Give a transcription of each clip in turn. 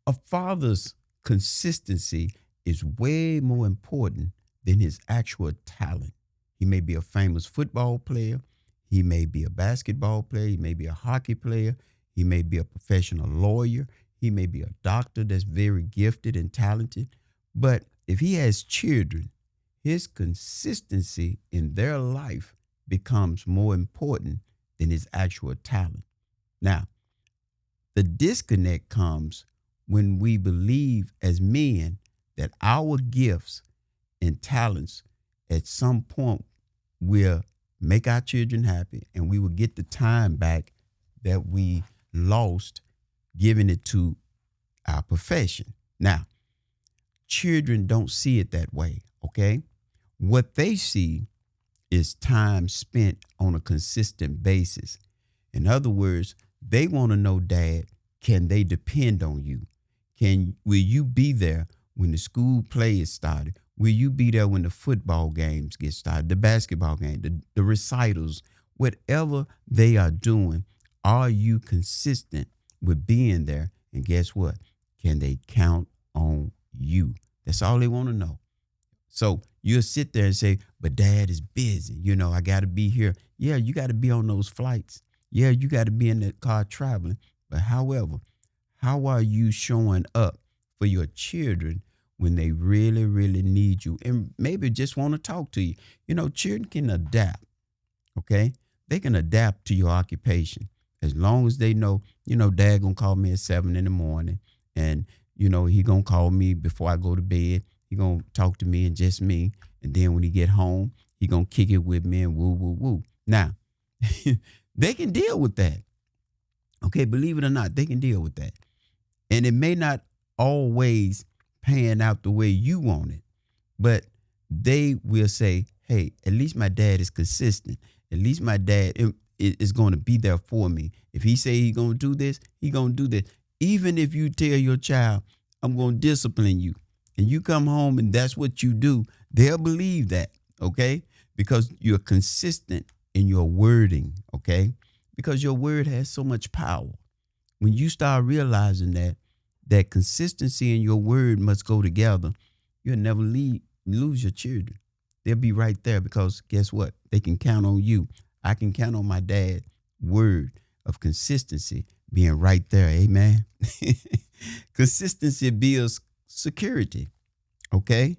A father's consistency is way more important than his actual talent. He may be a famous football player, he may be a basketball player, he may be a hockey player, he may be a professional lawyer, he may be a doctor that's very gifted and talented. But if he has children, his consistency in their life becomes more important than his actual talent. Now, the disconnect comes when we believe as men that our gifts and talents at some point will make our children happy and we will get the time back that we lost giving it to our profession. Now, children don't see it that way, okay? What they see is time spent on a consistent basis. In other words, they want to know, Dad, can they depend on you? Will you be there when the school play is started? Will you be there when the football games get started, the basketball game, the recitals, whatever they are doing? Are you consistent with being there? And guess what? Can they count on you? That's all they want to know. So you'll sit there and say, but Dad is busy. I got to be here. Yeah, you got to be on those flights. Yeah, you got to be in that car traveling. But however, how are you showing up for your children when they really, really need you and maybe just want to talk to you? Children can adapt, okay? They can adapt to your occupation as long as they know, Dad gonna call me at 7 in the morning and, he gonna call me before I go to bed. He gonna talk to me and just me. And then when he get home, he gonna kick it with me and woo, woo, woo. Now, they can deal with that. Okay, believe it or not, they can deal with that. And it may not always pan out the way you want it, but they will say, hey, at least my dad is consistent. At least my dad is going to be there for me. If he say he going to do this, he going to do this. Even if you tell your child, I'm going to discipline you, and you come home and that's what you do, they'll believe that, okay? Because you're consistent in your wording, okay? Because your word has so much power. When you start realizing that consistency and your word must go together, you'll never lose your children. They'll be right there because guess what? They can count on you. I can count on my dad's word of consistency being right there. Amen. Consistency builds security. Okay.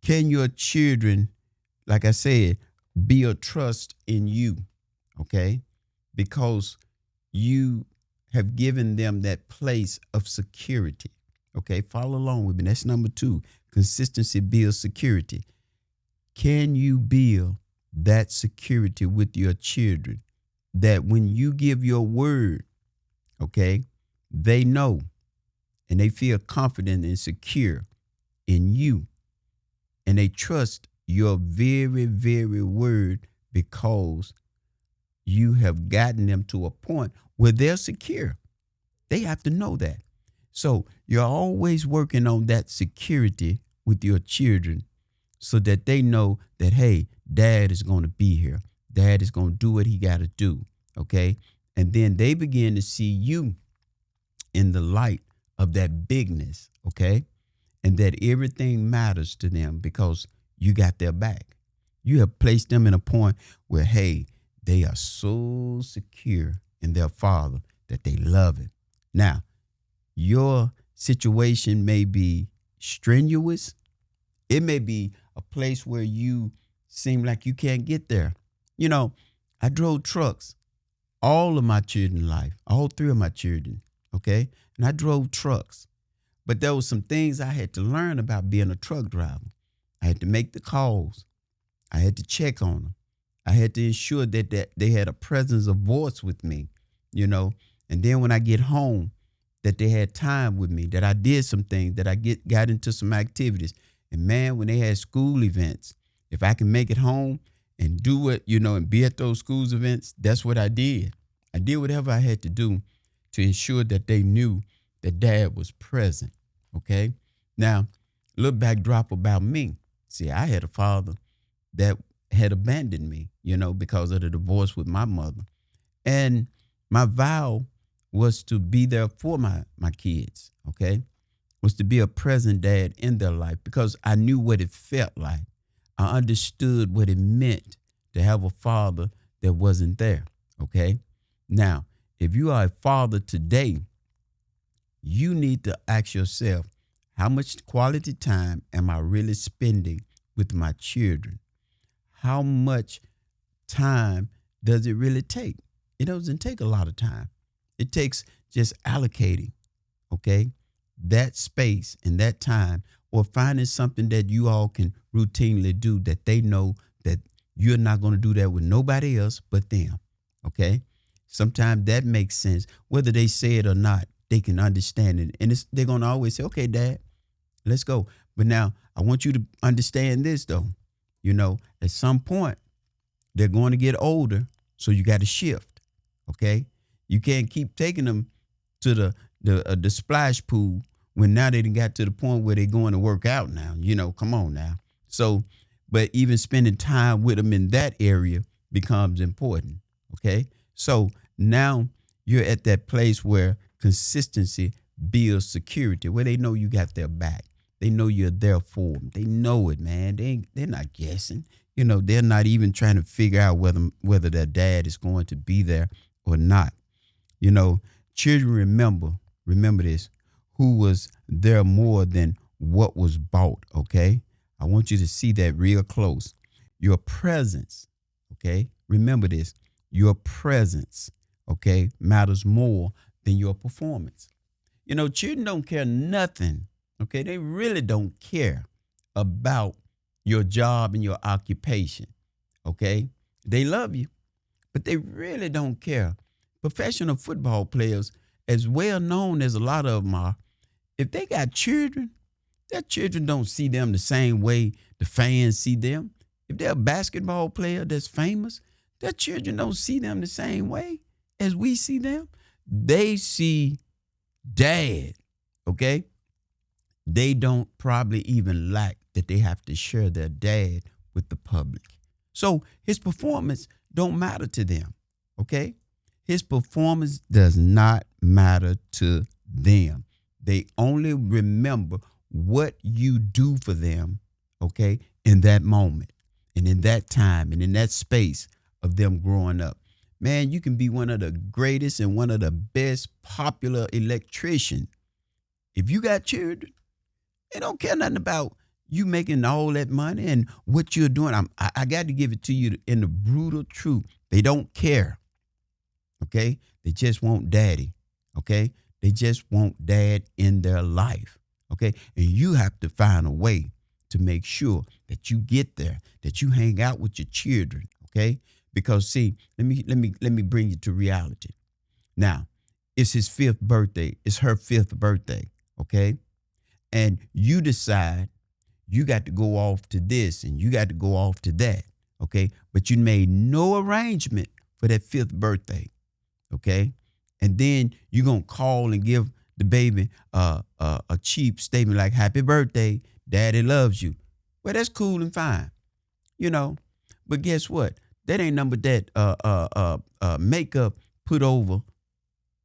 Can your children, like I said, build trust in you? Okay. Because you have given them that place of security. Okay. Follow along with me. That's number 2. Consistency builds security. Can you build that security with your children that when you give your word, okay, they know and they feel confident and secure in you and they trust your very, very word because you have gotten them to a point where they're secure. They have to know that. So you're always working on that security with your children so that they know that, hey, dad is going to be here. Dad is going to do what he got to do. Okay. And then they begin to see you in the light of that bigness. Okay. And that everything matters to them because you got their back. You have placed them in a point where, hey, they are so secure in their father that they love him. Now, your situation may be strenuous. It may be a place where you seem like you can't get there. I drove trucks all of my children's life, all 3 of my children, okay? And I drove trucks. But there were some things I had to learn about being a truck driver. I had to make the calls. I had to check on them. I had to ensure that they had a presence of voice with me, And then when I get home, that they had time with me, that I did some things, that I got into some activities. And man, when they had school events, if I can make it home and do it, and be at those schools events, that's what I did. I did whatever I had to do to ensure that they knew that dad was present. Okay. Now, a little backdrop about me. See, I had a father that had abandoned me, because of the divorce with my mother. And my vow was to be there for my kids. Okay. was to be a present dad in their life because I knew what it felt like. I understood what it meant to have a father that wasn't there. Okay. Now, if you are a father today, you need to ask yourself, how much quality time am I really spending with my children? How much time does it really take? It doesn't take a lot of time. It takes just allocating, okay, that space and that time, or finding something that you all can routinely do that they know that you're not going to do that with nobody else but them, okay? Sometimes that makes sense. Whether they say it or not, they can understand it. And they're going to always say, okay, Dad, let's go. But now I want you to understand this, though. At some point, they're going to get older, so you got to shift, okay? You can't keep taking them to the splash pool when now they done got to the point where they're going to work out now. Come on now. So, but even spending time with them in that area becomes important, okay? So now you're at that place where consistency builds security, where they know you got their back. They know you're there for them. They know it, man. They're not guessing. They're not even trying to figure out whether their dad is going to be there or not. Children remember this, who was there more than what was bought, okay? I want you to see that real close. Your presence, okay? Remember this. Your presence, okay, matters more than your performance. Children don't care nothing, okay? They really don't care about your job and your occupation, okay? They love you, but they really don't care. Professional football players, as well known as a lot of them are, if they got children, their children don't see them the same way the fans see them. If they're a basketball player that's famous, their children don't see them the same way as we see them. They see dad, okay? They don't probably even lack that they have to share their dad with the public. So his performance don't matter to them, okay? His performance does not matter to them. They only remember what you do for them, okay, in that moment and in that time and in that space of them growing up. Man, you can be one of the greatest and one of the best popular electricians. If you got children, they don't care nothing about you making all that money and what you're doing. I got to give it to you in the brutal truth. They don't care. Okay? They just want daddy. Okay? They just want dad in their life. Okay? And you have to find a way to make sure that you get there, that you hang out with your children. Okay? Because see, let me bring you to reality. Now, it's his 5th birthday. It's her 5th birthday. Okay? And you decide you got to go off to this and you got to go off to that. Okay? But you made no arrangement for that 5th birthday. Okay? And then you're going to call and give the baby a cheap statement like, happy birthday, daddy loves you. Well, that's cool and fine, But guess what? That ain't number that makeup put over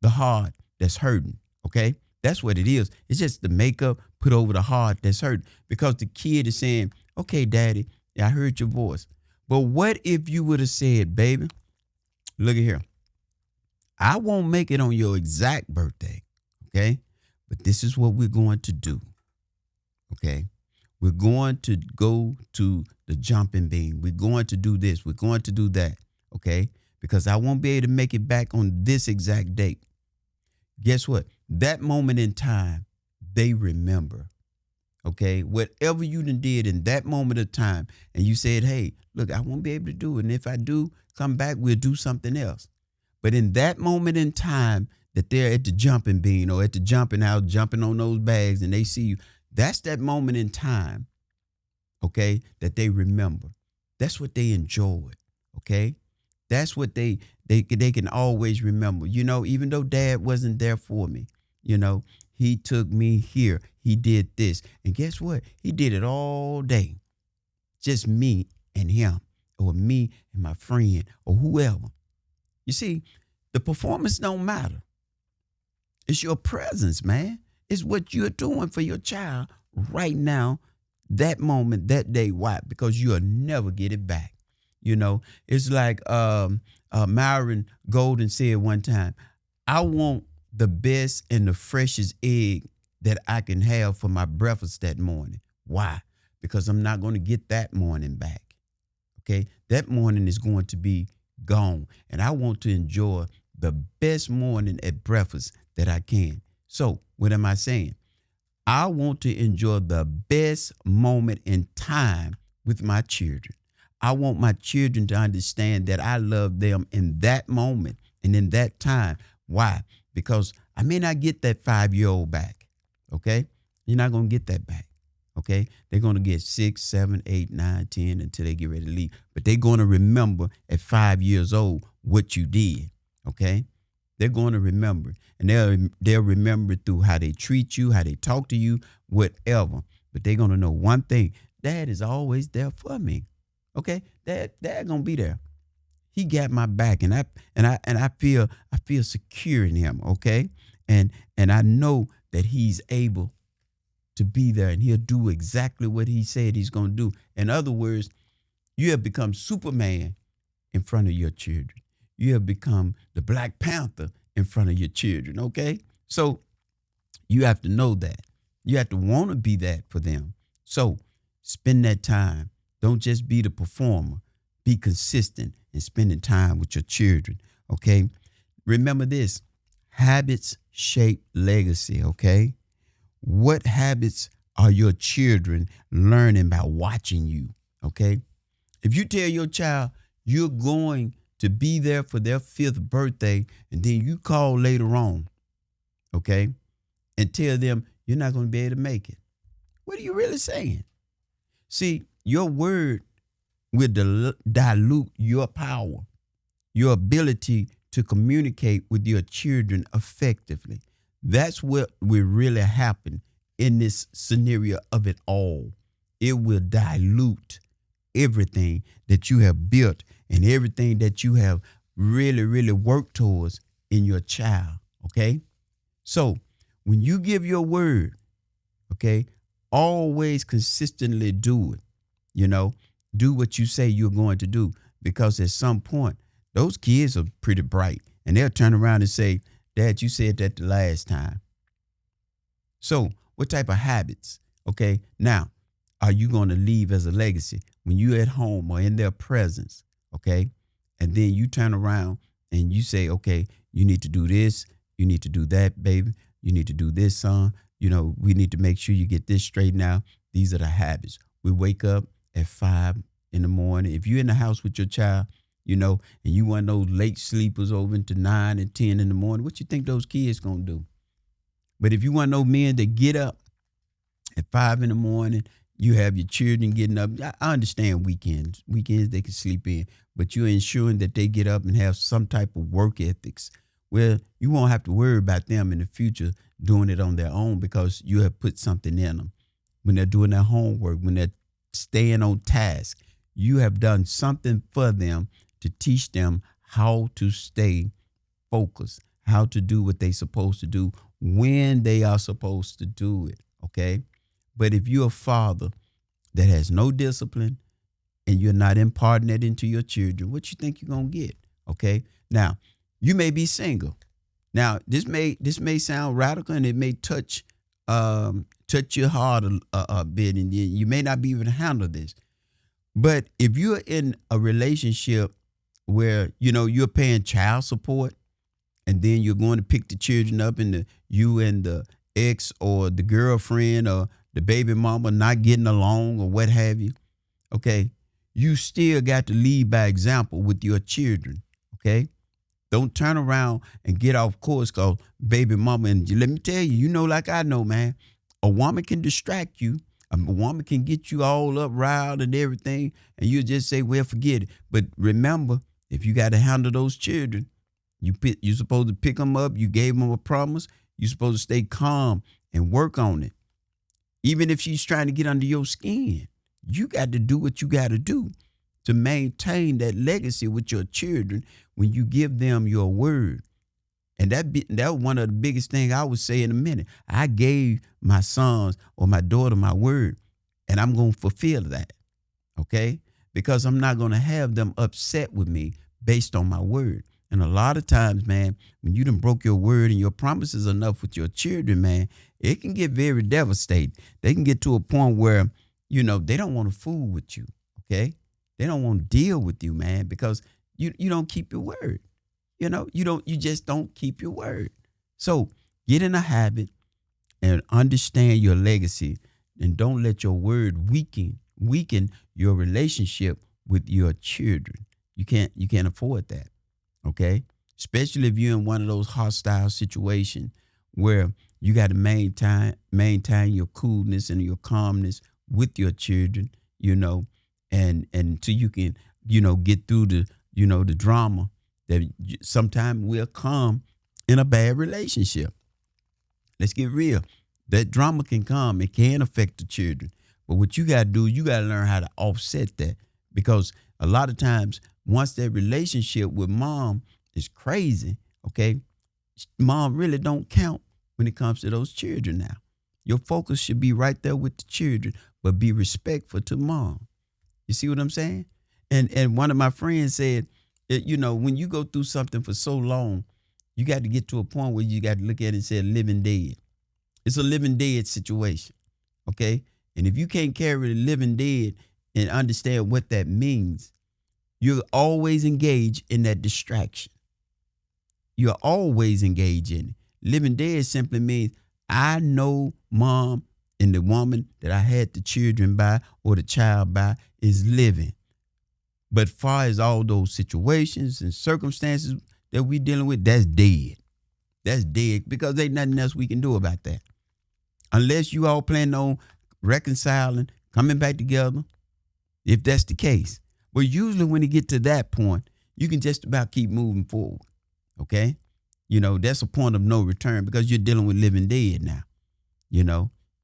the heart that's hurting, okay? That's what it is. It's just the makeup put over the heart that's hurting because the kid is saying, okay, daddy, I heard your voice. But what if you would have said, baby, look at here. I won't make it on your exact birthday, okay? But this is what we're going to do, okay? We're going to go to the jumping bean. We're going to do this. We're going to do that, okay? Because I won't be able to make it back on this exact date. Guess what? That moment in time, they remember, okay? Whatever you done did in that moment of time, and you said, hey, look, I won't be able to do it. And if I do come back, we'll do something else. But in that moment in time that they're at the jumping bean or at the jumping house, jumping on those bags, and they see you, that's that moment in time, okay, that they remember. That's what they enjoyed, okay? That's what they can always remember. Even though dad wasn't there for me, he took me here. He did this. And guess what? He did it all day. Just me and him, or me and my friend, or whoever. You see, the performance don't matter. It's your presence, man. It's what you're doing for your child right now, that moment, that day. Why? Because you'll never get it back. It's like Myron Golden said one time, I want the best and the freshest egg that I can have for my breakfast that morning. Why? Because I'm not going to get that morning back. Okay? That morning is going to be gone. And I want to enjoy the best morning at breakfast that I can. So, what am I saying? I want to enjoy the best moment in time with my children. I want my children to understand that I love them in that moment and in that time. Why? Because I may not get that 5-year-old back. Okay? You're not going to get that back. Okay? They're going to get 6, 7, 8, 9, 10 until they get ready to leave. But they're going to remember at 5 years old what you did. Okay? They're going to remember. And they'll remember through how they treat you, how they talk to you, whatever. But they're going to know one thing. Dad is always there for me. Okay? Dad going to be there. He got my back, and I feel secure in him, okay? And I know that he's able to be there, and he'll do exactly what he said he's going to do. In other words, you have become Superman in front of your children. You have become the Black Panther in front of your children, okay? So you have to know that. You have to want to be that for them. So spend that time. Don't just be the performer. Be consistent in spending time with your children, okay? Remember this, habits shape legacy, okay? What habits are your children learning by watching you, okay? If you tell your child you're going to be there for their 5th birthday and then you call later on, okay, and tell them you're not going to be able to make it, what are you really saying? See, your word will dilute your power, your ability to communicate with your children effectively. That's what will really happen in this scenario of it all. It will dilute everything that you have built and everything that you have really, really worked towards in your child, okay? So when you give your word, okay, always consistently do it, do what you say you're going to do, because at some point, those kids are pretty bright and they'll turn around and say, Dad, you said that the last time. So what type of habits, okay, now, are you going to leave as a legacy when you're at home or in their presence, okay? And then you turn around and you say, okay, you need to do this, you need to do that, baby, you need to do this, son. We need to make sure you get this straightened out. These are the habits. We wake up at 5 in the morning. If you're in the house with your child, and you want those late sleepers over into 9 and 10 in the morning, what you think those kids going to do? But if you want those men that get up at 5 in the morning, you have your children getting up. I understand weekends. Weekends they can sleep in, but you're ensuring that they get up and have some type of work ethics where you won't have to worry about them in the future doing it on their own, because you have put something in them. When they're doing their homework, when they're staying on task, you have done something for them to teach them how to stay focused, how to do what they're supposed to do when they are supposed to do it, okay? But if you're a father that has no discipline and you're not imparting that into your children, what you think you're going to get, okay? Now, you may be single. Now, this may sound radical, and it may touch your heart a bit, and you may not be able to handle this. But if you're in a relationship where, you're paying child support, and then you're going to pick the children up, and you and the ex or the girlfriend or the baby mama not getting along or what have you, okay, you still got to lead by example with your children, okay? Don't turn around and get off course, cause baby mama, and let me tell you, like I know, man, a woman can distract you. A woman can get you all up, riled and everything, and you just say, well, forget it. But remember, if you got to handle those children, you're supposed to pick them up. You gave them a promise. You're supposed to stay calm and work on it. Even if she's trying to get under your skin, you got to do what you got to do to maintain that legacy with your children when you give them your word. And that was one of the biggest things I would say in a minute. I gave my sons or my daughter my word, and I'm going to fulfill that. Okay? Because I'm not going to have them upset with me based on my word. And a lot of times, man, when you done broke your word and your promises enough with your children, man, it can get very devastating. They can get to a point where, they don't want to fool with you. Okay? They don't want to deal with you, man, because you don't keep your word. You just don't keep your word. So get in a habit and understand your legacy, and don't let your word weaken your relationship with your children. You can't afford that. Okay? Especially if you're in one of those hostile situations where you got to maintain your coolness and your calmness with your children, and until you can, get through the drama that sometimes will come in a bad relationship. Let's get real. That drama can come. It can affect the children. But what you got to do, you got to learn how to offset that, because a lot of times once that relationship with mom is crazy, okay, mom really don't count when it comes to those children now. Your focus should be right there with the children, but be respectful to mom. You see what I'm saying? And one of my friends said, when you go through something for so long, you got to get to a point where you got to look at it and say living dead. It's a living dead situation, okay? And if you can't carry the living dead and understand what that means, you're always engaged in that distraction. You're always engaged in it. Living dead simply means I know mom and the woman that I had the children by or the child by is living. But far as all those situations and circumstances that we're dealing with, that's dead. That's dead, because ain't nothing else we can do about that. Unless you all plan on reconciling, coming back together, if that's the case. But usually when you get to that point, you can just about keep moving forward, okay? That's a point of no return, because you're dealing with living dead now.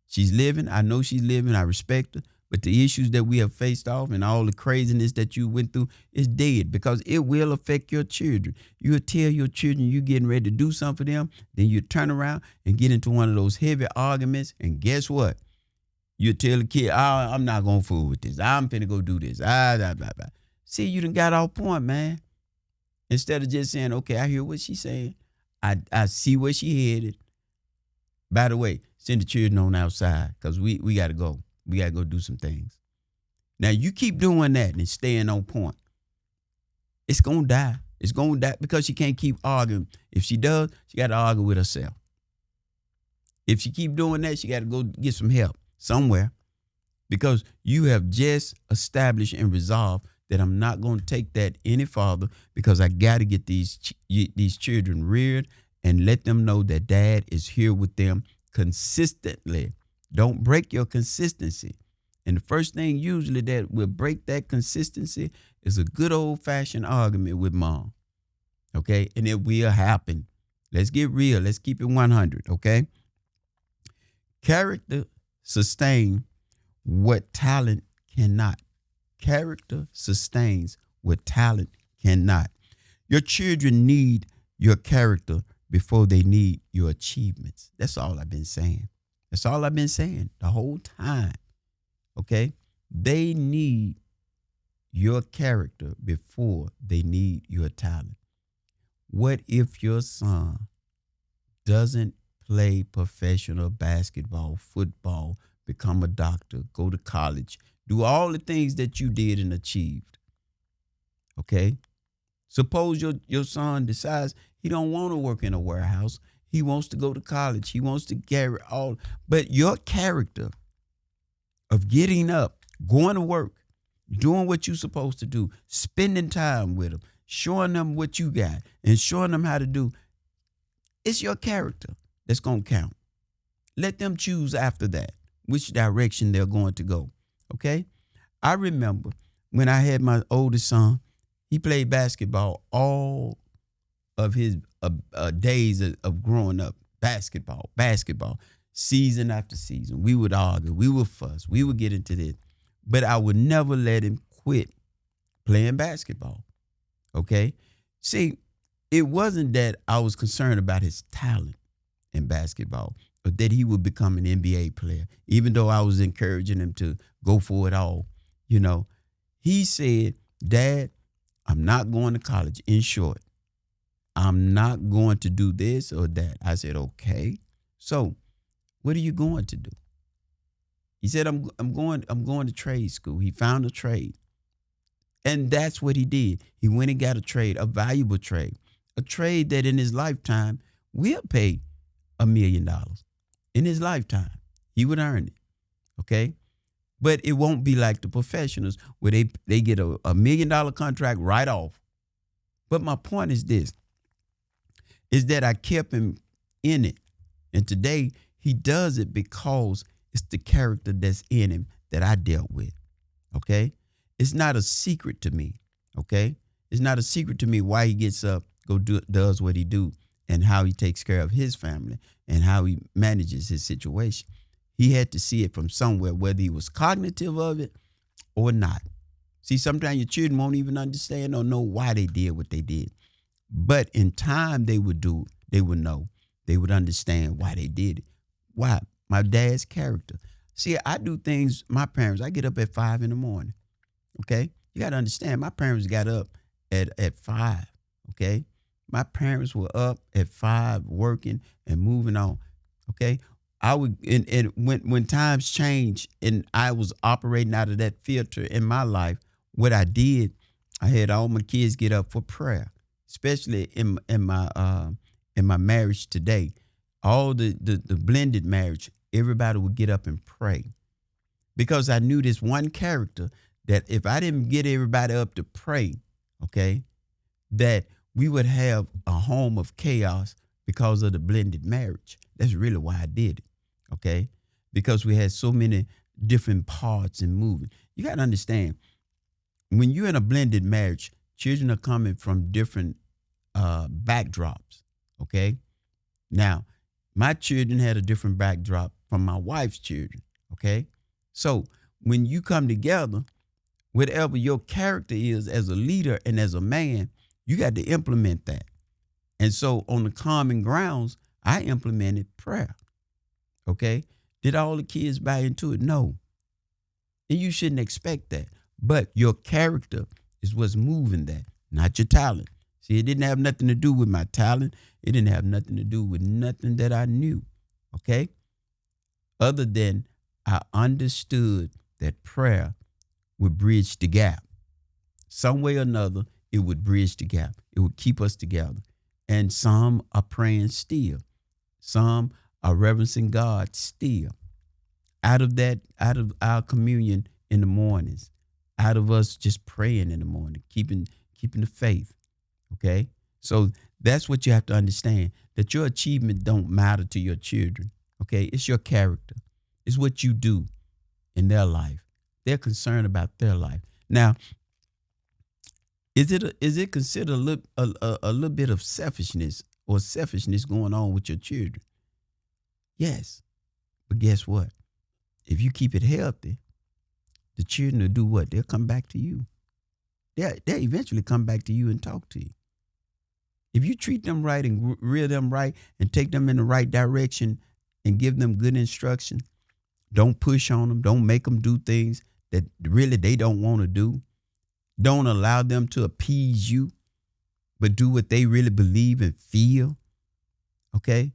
She's living. I know she's living. I respect her. But the issues that we have faced off and all the craziness that you went through is dead, because it will affect your children. You'll tell your children you're getting ready to do something for them. Then you turn around and get into one of those heavy arguments. And guess what? You tell the kid, I'm not going to fool with this. I'm finna go do this. Blah, blah, blah. See, you done got off point, man. Instead of just saying, okay, I hear what she's saying. I see where she headed. By the way, send the children on outside, because we got to go. We got to go do some things. Now, you keep doing that and staying on point. It's going to die. It's going to die, because she can't keep arguing. If she does, she got to argue with herself. If she keep doing that, she got to go get some help somewhere, because you have just established and resolved that I'm not going to take that any farther, because I got to get these children reared and let them know that dad is here with them consistently. Don't break your consistency. And the first thing usually that will break that consistency is a good old-fashioned argument with mom. Okay? And it will happen. Let's get real. Let's keep it 100. Okay? Character sustains what talent cannot. Character sustains what talent cannot. Your children need your character before they need your achievements. That's all I've been saying. That's all I've been saying the whole time. Okay? They need your character before they need your talent. What if your son doesn't play professional basketball, football, become a doctor, go to college, do all the things that you did and achieved? Okay? Suppose your son decides he don't want to work in a warehouse. He wants to go to college. He wants to carry all. But your character of getting up, going to work, doing what you're supposed to do, spending time with them, showing them what you got, and showing them how to do, it's your character that's going to count. Let them choose after that which direction they're going to go. Okay? I remember when I had my oldest son, he played basketball all of his days of growing up. Basketball, season after season. We would argue, we would fuss, we would get into this. But I would never let him quit playing basketball. Okay? See, It wasn't that I was concerned about his talent in basketball, but that he would become an NBA player, even though I was encouraging him to go for it all. You know, he said, Dad, I'm not going to college. In short, I'm not going to do this or that. I said, okay. So what are you going to do? He said, I'm going to trade school. He found a trade. And that's what he did. He went and got a trade, a valuable trade, a trade that in his lifetime will pay $1 million. In his lifetime, he would earn it. Okay. But it won't be like the professionals where they get a $1 million contract right off. But my point is this, is that I kept him in it. And today he does it because it's the character that's in him that I dealt with. Okay. It's not a secret to me. Okay. It's not a secret to me why he gets up, does what he do, and how he takes care of his family and how he manages his situation. He had to see it from somewhere, whether he was cognitive of it or not. See, sometimes your children won't even understand or know why they did what they did. But in time, they would know, they would understand why they did it. Why? My dad's character. See, I do things, I get up at 5 in the morning. Okay? You got to understand, my parents got up at 5. Okay? My parents were up at 5 working and moving on. Okay? I would, and when times changed and I was operating out of that filter in my life, what I did, I had all my kids get up for prayer, especially in my marriage today. All the blended marriage, everybody would get up and pray, because I knew this one character that if I didn't get everybody up to pray, okay, that we would have a home of chaos because of the blended marriage. That's really why I did it, okay, because we had so many different parts and moving. You got to understand, when you're in a blended marriage, children are coming from different backdrops, okay? Now, my children had a different backdrop from my wife's children, okay? So when you come together, whatever your character is as a leader and as a man, you got to implement that. And so on the common grounds, I implemented prayer, okay? Did all the kids buy into it? No. And you shouldn't expect that. But your character is what's moving that, not your talent. See, it didn't have nothing to do with my talent. It didn't have nothing to do with nothing that I knew, okay? Other than I understood that prayer would bridge the gap. Some way or another, it would bridge the gap. It would keep us together. And some are praying still. Some are reverencing God still. Out of our communion in the mornings, out of us just praying in the morning, keeping the faith. Okay? So that's what you have to understand, that your achievement don't matter to your children. Okay? It's your character. It's what you do in their life. They're concerned about their life. Now, is it considered a little bit of selfishness going on with your children? Yes. But guess what? If you keep it healthy, the children will do what? They'll come back to you. They'll eventually come back to you and talk to you. If you treat them right and rear them right and take them in the right direction and give them good instruction, don't push on them. Don't make them do things that really they don't want to do. Don't allow them to appease you, but do what they really believe and feel. Okay?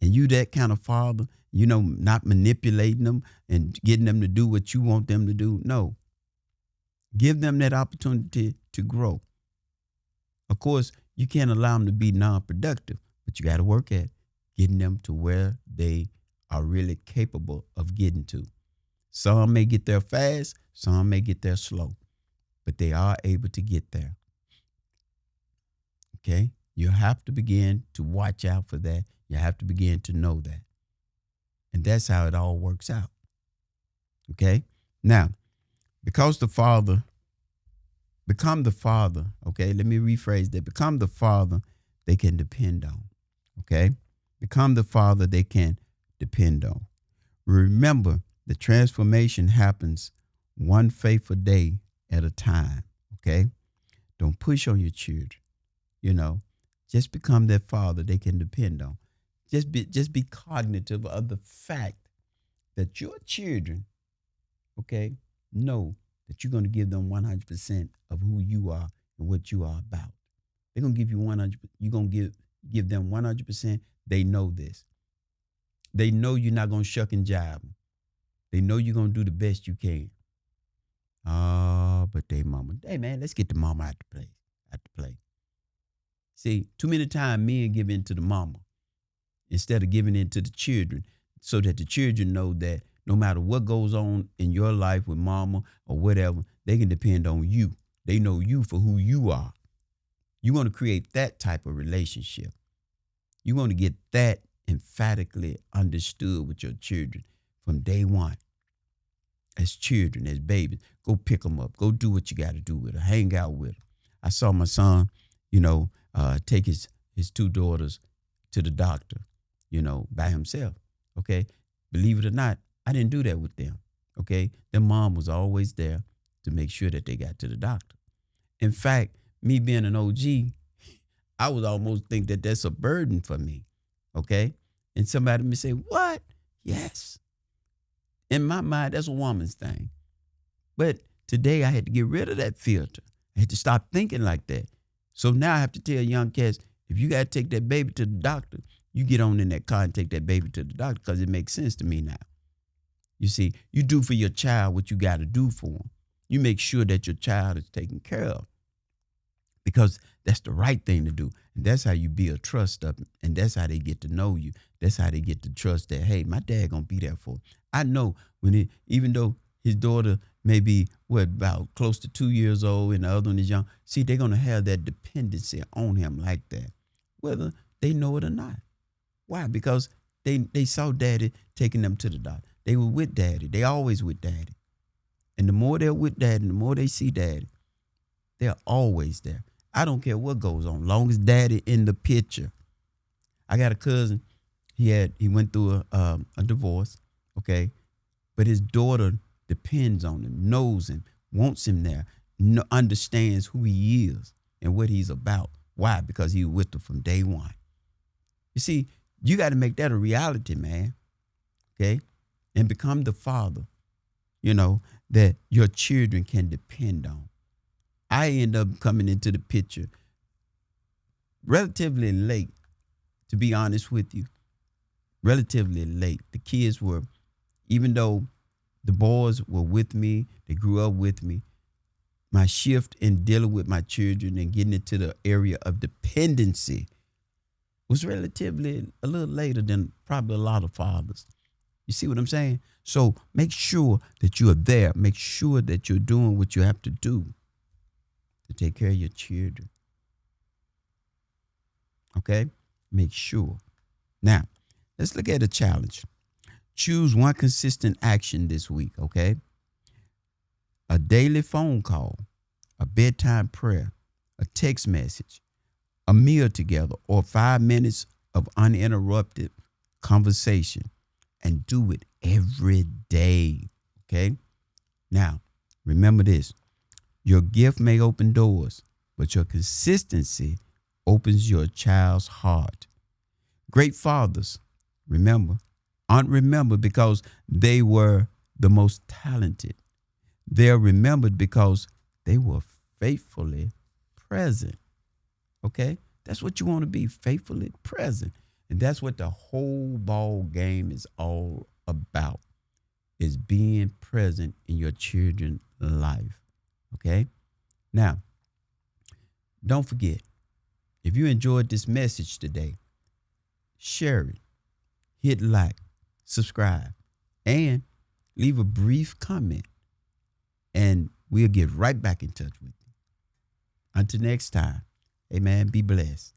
And you that kind of father, not manipulating them and getting them to do what you want them to do. No. Give them that opportunity to grow. Of course, you can't allow them to be non-productive, but you got to work at getting them to where they are really capable of getting to. Some may get there fast, some may get there slow, but they are able to get there. Okay? You have to begin to watch out for that. You have to begin to know that. And that's how it all works out. Okay? Now, because become the father, okay? Let me rephrase that. Become the father they can depend on. Okay? Become the father they can depend on. Remember, the transformation happens one faithful day at a time. Okay? Don't push on your children. Just become that father they can depend on. Just be cognitive of the fact that your children, okay, know that you're going to give them 100% of who you are and what you are about. They're going to give you 100. You're going to give them 100%. They know this. They know you're not going to shuck and jive them. They know you're going to do the best you can. Oh, but they mama. Hey, man, let's get the mama out the play. See, too many times men give in to the mama instead of giving in to the children, so that the children know that no matter what goes on in your life with mama or whatever, they can depend on you. They know you for who you are. You want to create that type of relationship. You want to get that emphatically understood with your children from day one. As children, as babies, go pick them up. Go do what you got to do with her. Hang out with her. I saw my son, take his two daughters to the doctor, by himself. Okay. Believe it or not, I didn't do that with them. Okay. Their mom was always there to make sure that they got to the doctor. In fact, me being an OG, I would almost think that that's a burden for me. Okay. And somebody may say, what? Yes. In my mind, that's a woman's thing. But today I had to get rid of that filter. I had to stop thinking like that. So now I have to tell young cats, if you got to take that baby to the doctor, you get on in that car and take that baby to the doctor, because it makes sense to me now. You see, you do for your child what you got to do for them. You make sure that your child is taken care of, because that's the right thing to do. And that's how you build trust up. And that's how they get to know you. That's how they get to trust that, hey, my dad going to be there for him. I know even though his daughter may be, about close to 2 years old and the other one is young, see, they're going to have that dependency on him like that, whether they know it or not. Why? Because they saw daddy taking them to the doctor. They were with daddy. They always with daddy. And the more they're with daddy, the more they see daddy, they're always there. I don't care what goes on, long as daddy in the picture. I got a cousin. He went through a divorce, okay? But his daughter depends on him, knows him, wants him there, understands who he is and what he's about. Why? Because he was with her from day one. You see, you got to make that a reality, man, okay? And become the father, that your children can depend on. I end up coming into the picture relatively late, to be honest with you. Relatively late. The kids were, even though the boys were with me, they grew up with me, my shift in dealing with my children and getting into the area of dependency was relatively a little later than probably a lot of fathers. You see what I'm saying? So make sure that you are there. Make sure that you're doing what you have to do to take care of your children. Okay? Make sure. Now, let's look at a challenge. Choose one consistent action this week, okay? A daily phone call, a bedtime prayer, a text message, a meal together, or 5 minutes of uninterrupted conversation, and do it every day, okay? Now, remember this. Your gift may open doors, but your consistency opens your child's heart. Great fathers, aren't remembered because they were the most talented. They're remembered because they were faithfully present. Okay? That's what you want to be, faithfully present. And that's what the whole ball game is all about, is being present in your children's life. Okay? Now, don't forget, if you enjoyed this message today, share it, hit like, subscribe, and leave a brief comment, and we'll get right back in touch with you. Until next time, amen, be blessed.